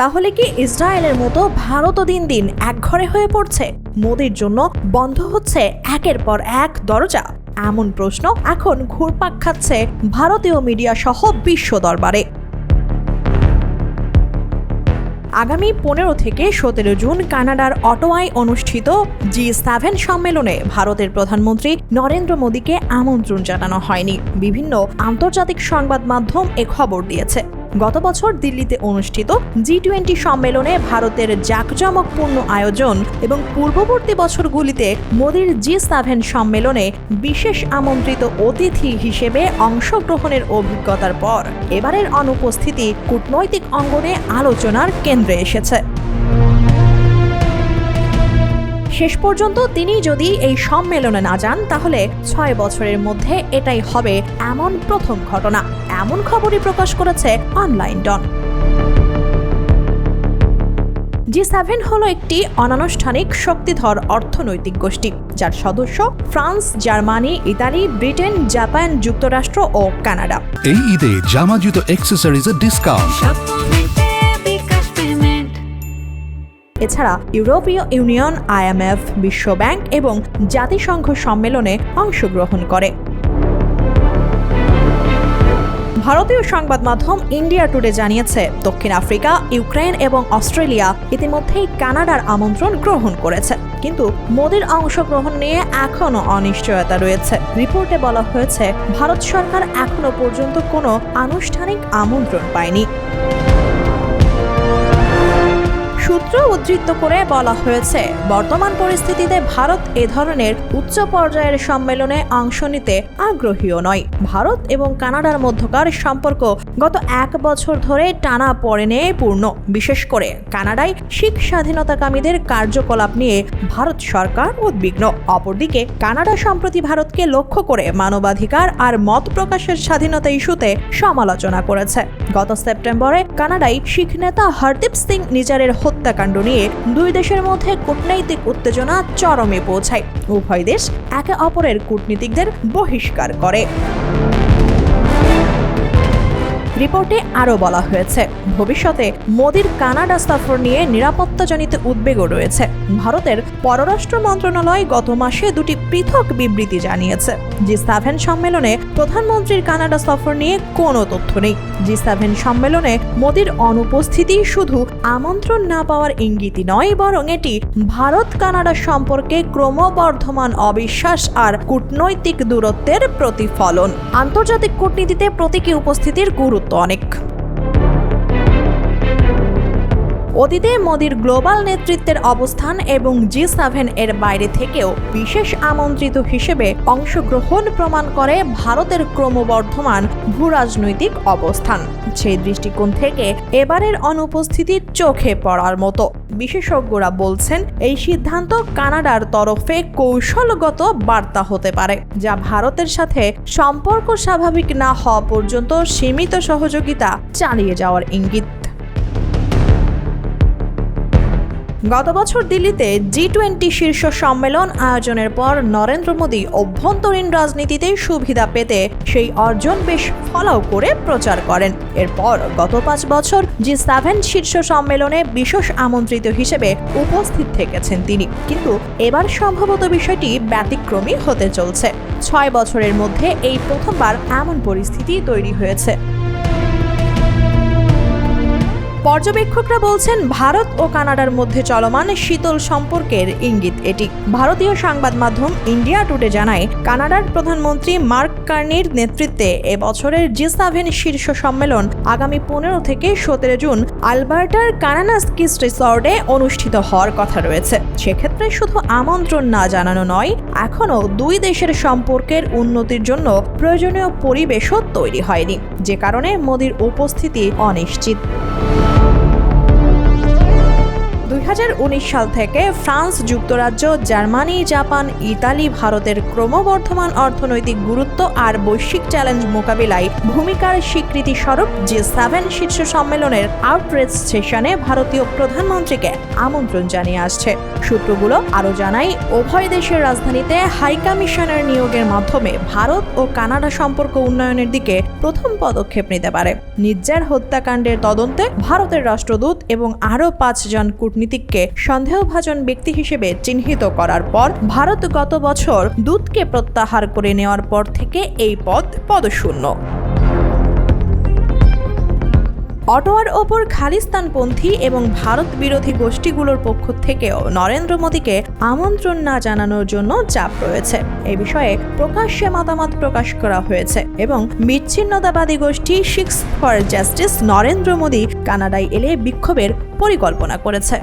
তাহলে কি ইসরায়েলের মতো ভারতও দিন দিন একঘরে হয়ে পড়ছে? মোদির জন্য বন্ধ হচ্ছে একের পর এক দরজা? এমন প্রশ্ন এখন ঘুরপাক খাচ্ছে ভারতীয় মিডিয়া সহ বিশ্ব দরবারে। আগামী 15 থেকে 17 জুন কানাডার অটোয়ায় অনুষ্ঠিত G7 সম্মেলনে ভারতের প্রধানমন্ত্রী নরেন্দ্র মোদীকে আমন্ত্রণ জানানো হয়নি। বিভিন্ন আন্তর্জাতিক সংবাদ মাধ্যম এ খবর দিয়েছে। গত বছর দিল্লিতে অনুষ্ঠিত G20 সম্মেলনে ভারতের জাঁকজমকপূর্ণ আয়োজন এবং পূর্ববর্তী বছরগুলিতে মোদীর G7 সম্মেলনে বিশেষ আমন্ত্রিত অতিথি হিসেবে অংশগ্রহণের অভিজ্ঞতার পর এবারের অনুপস্থিতি কূটনৈতিক অঙ্গনে আলোচনার কেন্দ্রে এসেছে। শেষ পর্যন্ত তিনি যদি এই সম্মেলনে না যান, তাহলে 6 বছরের মধ্যে এটাই হবে এমন প্রথম ঘটনা। এমন খবরই প্রকাশ করেছে অনলাইন ডন। G7 হলো একটি অনানুষ্ঠানিক শক্তিধর অর্থনৈতিক গোষ্ঠী, যার সদস্য France, Germany, Italy, Britain, Japan, যুক্তরাষ্ট্র ও কানাডা। এই ঈদে জামা জুতো অ্যাক্সেসরিজের ডিসকাউন্ট। এছাড়া ইউরোপীয় ইউনিয়ন, IMF, বিশ্ব ব্যাংক এবং জাতিসংঘ সম্মেলনে অংশগ্রহণ করে। ভারতীয় সংবাদ মাধ্যম ইন্ডিয়া টুডে জানিয়েছে, দক্ষিণ আফ্রিকা, ইউক্রেন এবং অস্ট্রেলিয়া ইতিমধ্যেই কানাডার আমন্ত্রণ গ্রহণ করেছে, কিন্তু মোদির অংশগ্রহণ নিয়ে এখনও অনিশ্চয়তা রয়েছে। রিপোর্টে বলা হয়েছে, ভারত সরকার এখনো পর্যন্ত কোনো আনুষ্ঠানিক আমন্ত্রণ পায়নি। সূত্র উদ্ধৃত করে বলা হয়েছে, বর্তমান পরিস্থিতিতে ভারত এ ধরনের উচ্চ পর্যায়ের সম্মেলনে অংশ নিতে আগ্রহীও নয়। ভারত এবং কানাডার মধ্যকার সম্পর্ক গত 1 বছর ধরে টানাপোড়েনে পূর্ণ। বিশেষ করে কানাডায় শিখ স্বাধীনতাকামীদের কার্যকলাপ নিয়ে ভারত সরকার উদ্বিগ্ন। অপরদিকে কানাডা সম্প্রতি ভারতকে লক্ষ্য করে মানবাধিকার আর মত প্রকাশের স্বাধীনতা ইস্যুতে সমালোচনা করেছে। গত সেপ্টেম্বরে কানাডায় শিখ নেতা হরদীপ সিং নিজারের হত্যাকাণ্ড নিয়ে দুই দেশের মধ্যে কূটনৈতিক উত্তেজনা চরমে পৌঁছায়। উভয় দেশ একে অপরের কূটনীতিকদের বহিষ্কার করে। রিপোর্টে আরও বলা হয়েছে, ভবিষ্যতে মোদির কানাডা সফর নিয়ে নিরাপত্তাজনিত উদ্বেগও রয়েছে। ভারতের পররাষ্ট্র মন্ত্রণালয় গত মাসে 2টি পৃথক বিবৃতি জানিয়েছে, G7 সম্মেলনে প্রধানমন্ত্রীর কানাডা সফর নিয়ে কোনো তথ্য নেই। G7 সম্মেলনে মোদির অনুপস্থিতি শুধু আমন্ত্রণ না পাওয়ার ইঙ্গিতই নয়, বরং এটি ভারত কানাডা সম্পর্কে ক্রমবর্ধমান অবিশ্বাস আর কূটনৈতিক দূরত্বের প্রতিফলন। আন্তর্জাতিক কূটনীতিতে প্রতীকী উপস্থিতির গুরুত্ব অনেক। অতীতে মোদির গ্লোবাল নেতৃত্বের অবস্থান এবং G7 এর বাইরে থেকেও বিশেষ আমন্ত্রিত হিসেবে অংশগ্রহণ প্রমাণ করে ভারতের ক্রমবর্ধমান ভূরাজনৈতিক অবস্থান। সেই দৃষ্টিকোণ থেকে এবারের অনুপস্থিতি চোখে পড়ার মতো। বিশেষজ্ঞরা বলছেন, এই সিদ্ধান্ত কানাডার তরফে কৌশলগত বার্তা হতে পারে, যা ভারতের সাথে সম্পর্ক স্বাভাবিক না হওয়া পর্যন্ত সীমিত সহযোগিতা চালিয়ে যাওয়ার ইঙ্গিত। গত বছর দিল্লিতে G20 শীর্ষ সম্মেলন আয়োজনের পর নরেন্দ্র মোদী অভ্যন্তরীণ রাজনীতিতে সুবিধা পেতে সেই অর্জন বেশ ফলাও করে প্রচার করেন। এরপর গত 5 বছর G7 শীর্ষ সম্মেলনে বিশেষ আমন্ত্রিত হিসেবে উপস্থিত থেকেছেন তিনি, কিন্তু এবার সম্ভবত বিষয়টি ব্যতিক্রমী হতে চলছে। 6 বছরের মধ্যে এই প্রথমবার এমন পরিস্থিতি তৈরি হয়েছে। পর্যবেক্ষকরা বলছেন, ভারত ও কানাডার মধ্যে চলমান শীতল সম্পর্কের ইঙ্গিত এটি। ভারতীয় সংবাদ মাধ্যম ইন্ডিয়া টুডে জানায়, কানাডার প্রধানমন্ত্রী মার্ক কার্নির নেতৃত্বে এবছরের G7 শীর্ষ সম্মেলন আগামী 15 থেকে 17 জুন আলবার্টার কানানাস্কিস রিসর্টে অনুষ্ঠিত হওয়ার কথা রয়েছে। সেক্ষেত্রে শুধু আমন্ত্রণ না জানানো নয়, এখনও দুই দেশের সম্পর্কের উন্নতির জন্য প্রয়োজনীয় পরিবেশও তৈরি হয়নি, যে কারণে মোদির উপস্থিতি অনিশ্চিত। 2019 সাল থেকে ফ্রান্স, যুক্তরাজ্য, জার্মানি, জাপান, ইতালি ভারতের ক্রমবর্ধমান অর্থনৈতিক গুরুত্ব আর বৈশ্বিক চ্যালেঞ্জ মোকাবিলায় ভূমিকার স্বীকৃতি স্বরূপ G7 শীর্ষ সম্মেলনের আউটরিচ সেশনে ভারতীয় প্রধানমন্ত্রীকে আমন্ত্রণ জানিয়ে আসছে। সূত্রগুলো আরও জানায়, উভয় দেশের রাজধানীতে হাইকমিশনের নিয়োগের মাধ্যমে ভারত ও কানাডা সম্পর্ক উন্নয়নের দিকে প্রথম পদক্ষেপ নিতে পারে। নির্ঝর হত্যাকাণ্ডের তদন্তে ভারতের রাষ্ট্রদূত এবং আরও 5 জন কূটনীতিককে সন্দেহভাজন ব্যক্তি হিসেবে চিহ্নিত করার পর ভারত গত বছর দূতকে প্রত্যাহার করে নেওয়ার পর থেকে এই পদ পদশূন্য। অটোয়ার ওপর খালিস্তানপন্থী এবং ভারত বিরোধী গোষ্ঠীগুলোর পক্ষ থেকেও নরেন্দ্র মোদীকে আমন্ত্রণ না জানানোর জন্য চাপ রয়েছে। এই বিষয়ে প্রকাশ্যে মতামত প্রকাশ করা হয়েছে এবং বিচ্ছিন্নতাবাদী গোষ্ঠী six for justice Narendra Modi কানাডায় এলে বিক্ষোভের পরিকল্পনা করেছে।